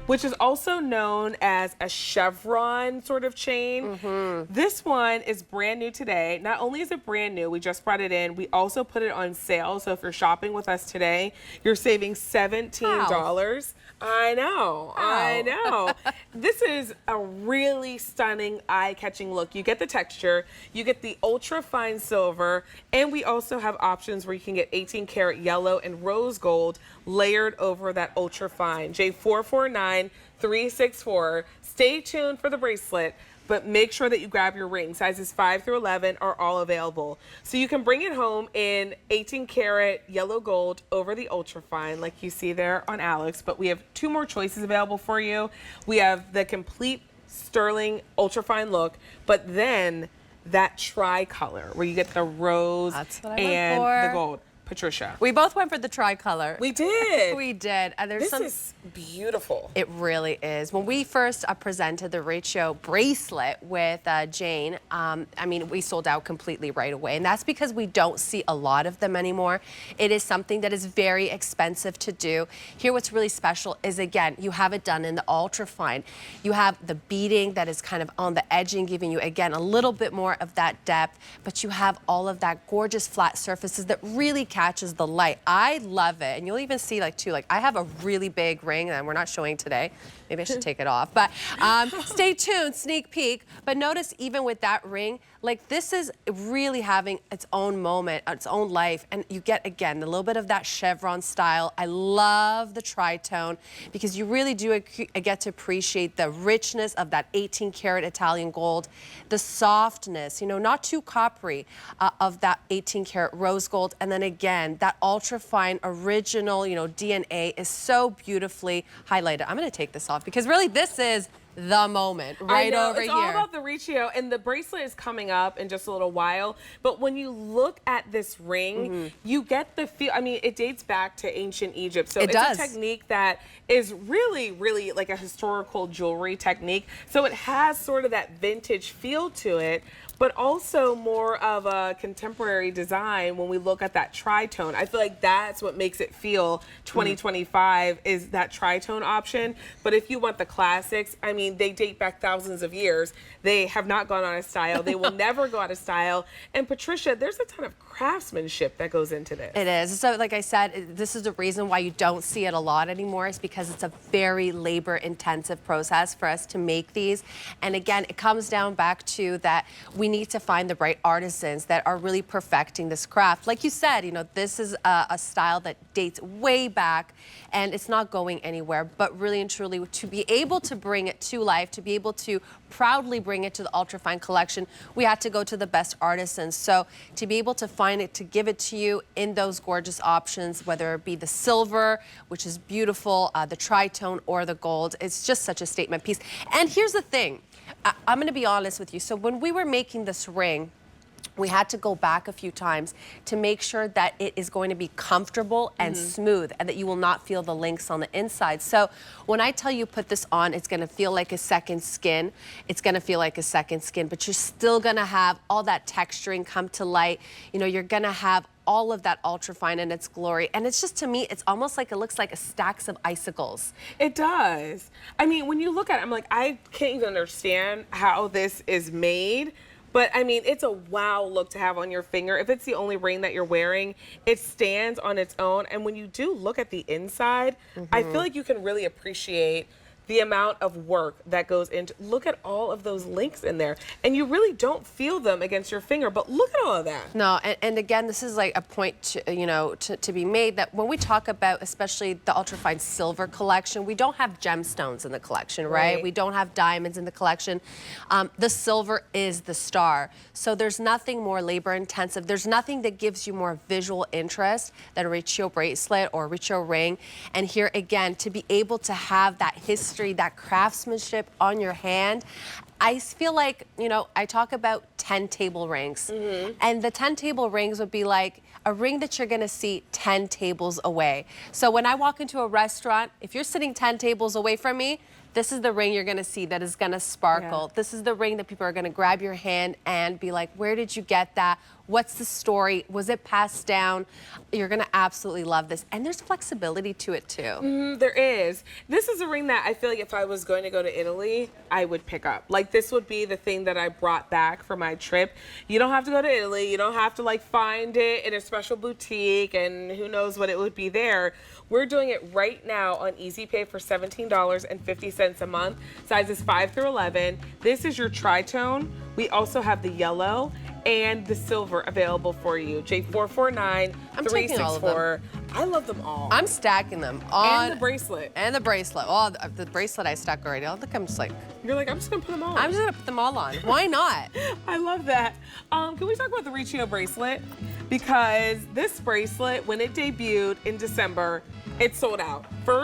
which is also known as a chevron sort of chain. This one is brand new today. Not only is it brand new, we just brought it in, we also put it on sale. So if you're shopping with us today, you're saving $17. I know, I know. This is a really stunning, eye-catching look. You get the texture, you get the ultra fine silver, and we also have options where you can get 18 karat yellow and rose gold layered over that ultra fine. J449364. Stay tuned for the bracelet, but make sure that you grab your ring. Sizes 5 through 11 are all available. So you can bring it home in 18 karat yellow gold over the ultra fine, like you see there on Alex, but we have 2 more choices available for you. We have the complete sterling ultra fine look, but then that tri-color where you get the rose and the gold. Patricia. We both went for the tricolor. We did. We did. And there's this is beautiful. It really is. When we first presented the Riccio bracelet with Jane, I mean, we sold out completely right away. And that's because we don't see a lot of them anymore. It is something that is very expensive to do. Here, what's really special is, again, you have it done in the ultra fine. You have the beading that is kind of on the edging, giving you, again, a little bit more of that depth, but you have all of that gorgeous flat surfaces that really catches the light. I love it. And you'll even see I have a really big ring and we're not showing today. Maybe I should take it off, but stay tuned, sneak peek. But notice even with that ring, this is really having its own moment, its own life. And you get, again, a little bit of that chevron style. I love the tritone because you really do get to appreciate the richness of that 18 karat Italian gold, the softness, not too coppery of that 18 karat rose gold. And then again, that ultra fine original, DNA is so beautifully highlighted. I'm going to take this off because really this is the moment right over here. It's all about the Riccio, and the bracelet is coming up in just a little while. But when you look at this ring, you get the feel. I mean, it dates back to ancient Egypt. So it's a technique that is really, really like a historical jewelry technique. So it has sort of that vintage feel to it, but also more of a contemporary design when we look at that tritone. I feel like that's what makes it feel 2025 is that tritone option. But if you want the classics, I mean, they date back thousands of years. They have not gone out of style. They will never go out of style. And Patricia, there's a ton of craftsmanship that goes into this. It is. So like I said, this is the reason why you don't see it a lot anymore, is because it's a very labor-intensive process for us to make these. And again, it comes down back to that we need to find the right artisans that are really perfecting this craft. Like you said, this is a style that dates way back and it's not going anywhere, but really and truly to be able to bring it to life, to be able to proudly bring it to the UltraFine collection, we had to go to the best artisans. So to be able to find it, to give it to you in those gorgeous options, whether it be the silver, which is beautiful, the tritone, or the gold, it's just such a statement piece. And here's the thing, I'm going to be honest with you. So when we were making this ring, we had to go back a few times to make sure that it is going to be comfortable and smooth and that you will not feel the links on the inside. So when I tell you put this on, it's going to feel like a second skin. It's going to feel like a second skin, but you're still going to have all that texturing come to light. You're going to have all of that ultra-fine in its glory. And it's just, to me, it's almost like it looks like a stacks of icicles. It does. I mean, when you look at it, I'm like, I can't even understand how this is made. But I mean, it's a wow look to have on your finger. If it's the only ring that you're wearing, it stands on its own. And when you do look at the inside, I feel like you can really appreciate the amount of work that goes into, look at all of those links in there. And you really don't feel them against your finger, but look at all of that. No, and again, this is like a point to be made that when we talk about, especially the UltraFine Silver collection, we don't have gemstones in the collection, right? We don't have diamonds in the collection. The silver is the star. So there's nothing more labor intensive. There's nothing that gives you more visual interest than a Riccio bracelet or a Riccio ring. And here again, to be able to have that history, that craftsmanship on your hand, I feel like, I talk about 10 table rings. And the 10 table rings would be like a ring that you're going to see 10 tables away. So when I walk into a restaurant, if you're sitting 10 tables away from me, This is the ring you're gonna see that is gonna sparkle. This is the ring that people are gonna grab your hand and be like, where did you get that? What's the story? Was it passed down? You're gonna absolutely love this. And there's flexibility to it too. There is. This is a ring that I feel like if I was going to go to Italy, I would pick up. Like this would be the thing that I brought back for my trip. You don't have to go to Italy. You don't have to like find it in a special boutique and who knows what it would be there. We're doing it right now on Easy Pay for $17.50 a month. Sizes 5 through 11. This is your tritone. We also have the yellow and the silver available for you. J449, I'm taking all of them. 364. I love them all. I'm stacking them on. And the bracelet. And the bracelet. Oh, the bracelet I stuck already. Oh, look, I'm just like. You're like, I'm just gonna put them on. I'm just gonna put them all on. Why not? I love that. Can we talk about the Riccio bracelet? Because this bracelet, when it debuted in December, it sold out. First